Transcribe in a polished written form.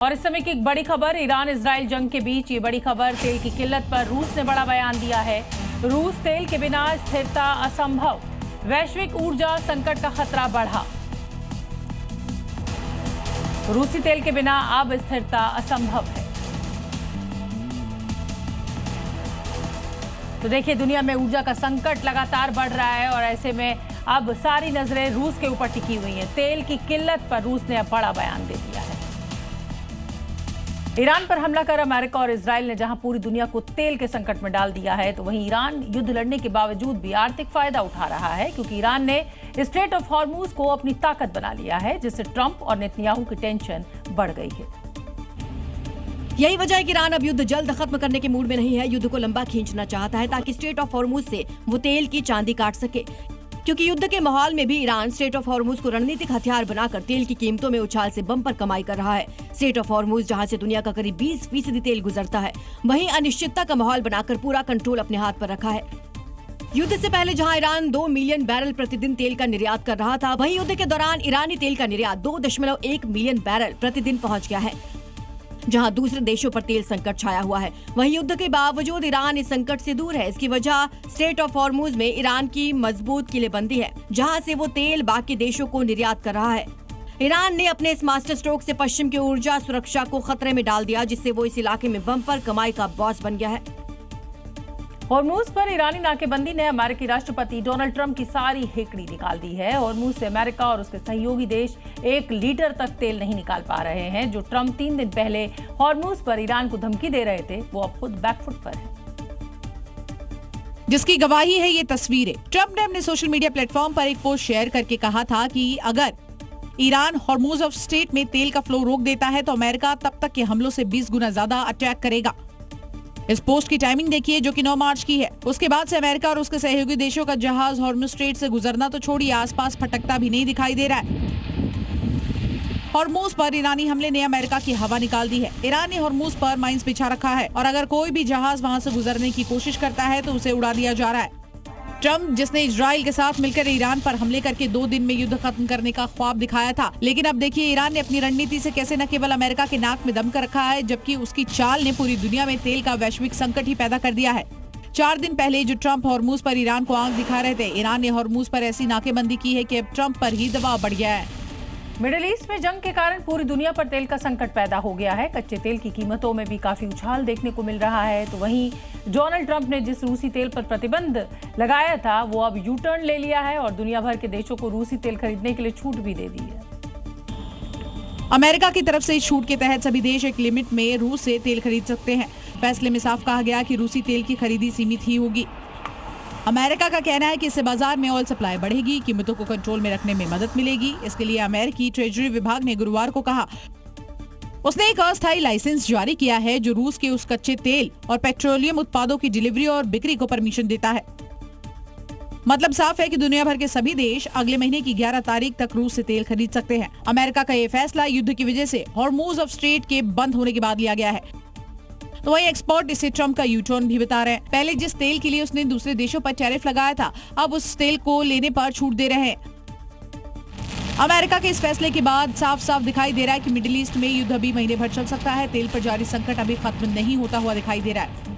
और इस समय की एक बड़ी खबर, ईरान इजराइल जंग के बीच ये बड़ी खबर, तेल की किल्लत पर रूस ने बड़ा बयान दिया है। रूस तेल के बिना स्थिरता असंभव, वैश्विक ऊर्जा संकट का खतरा बढ़ा। रूसी तेल के बिना अब स्थिरता असंभव है। तो देखिए, दुनिया में ऊर्जा का संकट लगातार बढ़ रहा है और ऐसे में अब सारी नजरें रूस के ऊपर टिकी हुई हैं। तेल की किल्लत पर रूस ने अब बड़ा बयान दे दिया है। ईरान पर हमला कर अमेरिका और इजराइल ने जहां पूरी दुनिया को तेल के संकट में डाल दिया है, तो वहीं ईरान युद्ध लड़ने के बावजूद भी आर्थिक फायदा उठा रहा है, क्योंकि ईरान ने स्ट्रेट ऑफ हॉर्मुज को अपनी ताकत बना लिया है, जिससे ट्रंप और नेतन्याहू की टेंशन बढ़ गई है। यही वजह है कि ईरान अब युद्ध जल्द खत्म करने के मूड में नहीं है। युद्ध को लंबा खींचना चाहता है ताकि स्ट्रेट ऑफ हॉर्मुज से वो तेल की चांदी काट सके, क्योंकि युद्ध के माहौल में भी ईरान स्ट्रेट ऑफ हॉर्मुज को रणनीतिक हथियार बनाकर तेल की कीमतों में उछाल से बम्पर कमाई कर रहा है। स्ट्रेट ऑफ हॉर्मुज, जहां से दुनिया का करीब 20% तेल गुजरता है, वहीं अनिश्चितता का माहौल बनाकर पूरा कंट्रोल अपने हाथ पर रखा है। युद्ध से पहले जहां ईरान 2 मिलियन बैरल प्रतिदिन तेल का निर्यात कर रहा था, वहीं युद्ध के दौरान ईरानी तेल का निर्यात 2.1 मिलियन बैरल प्रतिदिन पहुंच गया है। जहां दूसरे देशों पर तेल संकट छाया हुआ है, वहीं युद्ध के बावजूद ईरान इस संकट से दूर है। इसकी वजह स्ट्रेट ऑफ हॉर्मुज में ईरान की मजबूत किलेबंदी है, जहां से वो तेल बाकी देशों को निर्यात कर रहा है। ईरान ने अपने इस मास्टर स्ट्रोक से पश्चिम की ऊर्जा सुरक्षा को खतरे में डाल दिया, जिससे वो इस इलाके में बम्पर कमाई का बॉस बन गया है। हॉर्मुज पर ईरानी नाकेबंदी ने अमेरिकी राष्ट्रपति डोनाल्ड ट्रंप की सारी हेकड़ी निकाल दी है। हॉर्मुज से अमेरिका और उसके सहयोगी देश 1 लीटर तक तेल नहीं निकाल पा रहे हैं। जो ट्रंप 3 दिन पहले हॉर्मुज पर ईरान को धमकी दे रहे थे, वो अब खुद बैकफुट पर है, जिसकी गवाही है ये तस्वीरें। ट्रंप ने अपने सोशल मीडिया प्लेटफॉर्म पर एक पोस्ट शेयर करके कहा था कि अगर ईरान हॉर्मुज ऑफ स्ट्रेट में तेल का फ्लो रोक देता है तो अमेरिका तब तक के हमलों से 20 गुना ज्यादा अटैक करेगा। इस पोस्ट की टाइमिंग देखिए, जो कि 9 मार्च की है। उसके बाद से अमेरिका और उसके सहयोगी देशों का जहाज हॉर्मुज स्ट्रेट से गुजरना तो छोड़िए, आसपास फटकता भी नहीं दिखाई दे रहा है। हॉर्मुज पर ईरानी हमले ने अमेरिका की हवा निकाल दी है। ईरान ने हॉर्मुज पर माइंस बिछा रखा है और अगर कोई भी जहाज वहां से गुजरने की कोशिश करता है तो उसे उड़ा दिया जा रहा है। ट्रंप, जिसने इजराइल के साथ मिलकर ईरान पर हमले करके 2 दिन में युद्ध खत्म करने का ख्वाब दिखाया था, लेकिन अब देखिए ईरान ने अपनी रणनीति से कैसे न केवल अमेरिका के नाक में दम कर रखा है, जबकि उसकी चाल ने पूरी दुनिया में तेल का वैश्विक संकट ही पैदा कर दिया है। 4 दिन पहले जो ट्रंप हॉर्मुज पर ईरान को आंख दिखा रहे थे, ईरान ने हॉर्मुज पर ऐसी नाकेबंदी की है कि अब ट्रंप पर ही दबाव बढ़ गया है। मिडिल ईस्ट में जंग के कारण पूरी दुनिया पर तेल का संकट पैदा हो गया है। कच्चे तेल की कीमतों में भी काफी उछाल देखने को मिल रहा है। तो वहीं डोनाल्ड ट्रंप ने जिस रूसी तेल पर प्रतिबंध लगाया था, वो अब यू टर्न ले लिया है और दुनिया भर के देशों को रूसी तेल खरीदने के लिए छूट भी दे दी है। अमेरिका की तरफ से इस छूट के तहत सभी देश एक लिमिट में रूस से तेल खरीद सकते हैं। फैसले में साफ कहा गया कि रूसी तेल की खरीदी सीमित ही होगी। अमेरिका का कहना है कि इससे बाजार में ऑयल सप्लाई बढ़ेगी, कीमतों को कंट्रोल में रखने में मदद मिलेगी। इसके लिए अमेरिकी ट्रेजरी विभाग ने गुरुवार को कहा उसने एक अस्थायी लाइसेंस जारी किया है जो रूस के उस कच्चे तेल और पेट्रोलियम उत्पादों की डिलीवरी और बिक्री को परमिशन देता है। मतलब साफ है कि दुनिया भर के सभी देश अगले महीने की 11 तारीख तक रूस से तेल खरीद सकते हैं। अमेरिका का ये फैसला युद्ध की वजह से हॉर्मुज ऑफ स्ट्रेट के बंद होने के बाद लिया गया है। तो वहीं एक्सपर्ट इसे ट्रंप का यू टर्न भी बता रहे हैं। पहले जिस तेल के लिए उसने दूसरे देशों पर टैरिफ लगाया था, अब उस तेल को लेने पर छूट दे रहे हैं। अमेरिका के इस फैसले के बाद साफ साफ दिखाई दे रहा है कि मिडिल ईस्ट में युद्ध अभी महीने भर चल सकता है। तेल पर जारी संकट अभी खत्म नहीं होता हुआ दिखाई दे रहा है।